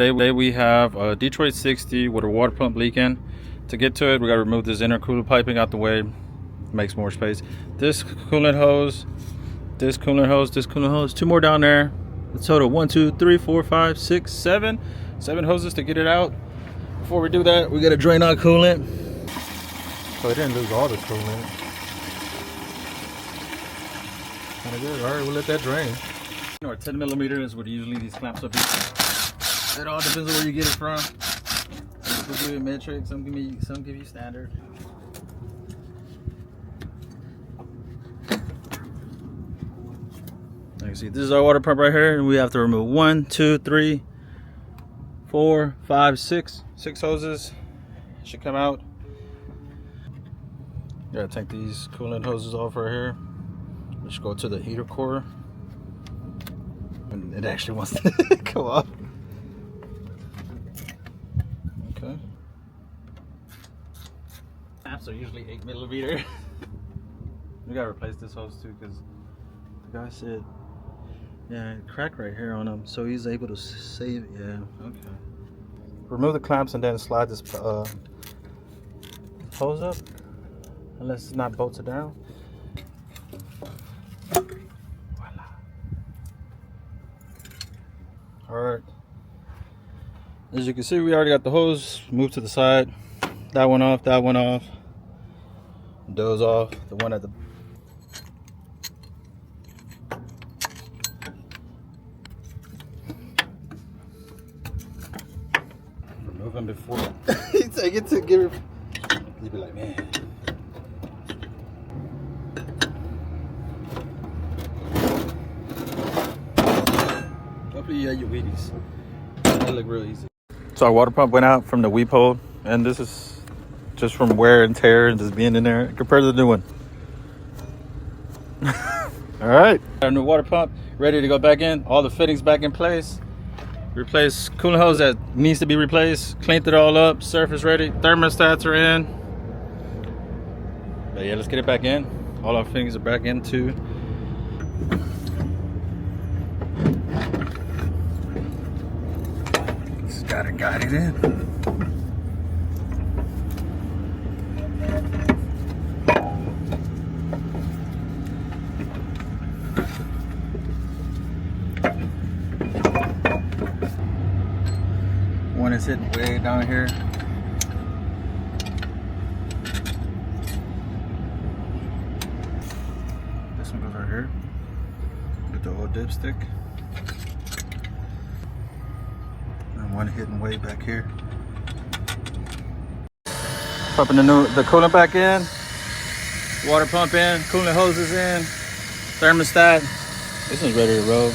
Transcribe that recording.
Today we have a Detroit 60 with a water pump leaking. To get to it, we got to remove this intercooler piping out the way. Makes more space. This coolant hose, this coolant hose, this coolant hose. Two more down there. A total 1, 2, 3, 4, 5, 6, 7. 7 hoses to get it out. Before we do that, we got to drain our coolant. So it didn't lose all the coolant. Kind of good. All right, we'll let that drain. Or 10 millimeters would usually these clamps will be. It all depends on where you get it from. Some give you metric, some give you standard. Like you see, this is our water pump right here, and we have to remove 1, 2, 3, 4, 5, 6. 6 hoses should come out. Gotta take these coolant hoses off right here. We should go to the heater core. And it actually wants to go off. Okay. Clamps are usually 8 millimeter. We gotta replace this hose too, because the guy said, yeah, it cracked right here on him, so he's able to save it. Yeah, okay. Remove the clamps and then slide this hose up, unless it's not bolted down. Voila. Alright. As you can see, we already got the hose moved to the side. That one off, that one off. Those off. The one at the remove them before you take it to give it. You'd be like, man. Hopefully you had your Wheaties. That look real easy. So our water pump went out from the weep hole, and this is just from wear and tear and just being in there compared to the new one. All right, our new water pump ready to go back in. All the fittings back in place. Replace coolant hose that needs to be replaced. Cleaned it all up. Surface ready. Thermostats are in. But yeah, let's get it back in. All our fittings are back in too. Just gotta guide it in. One is hitting way down here. This one goes right here with the old dipstick. And one hitting way back here. Pumping the coolant back in. Water pump in. Coolant hoses in. Thermostat. This one's ready to roll.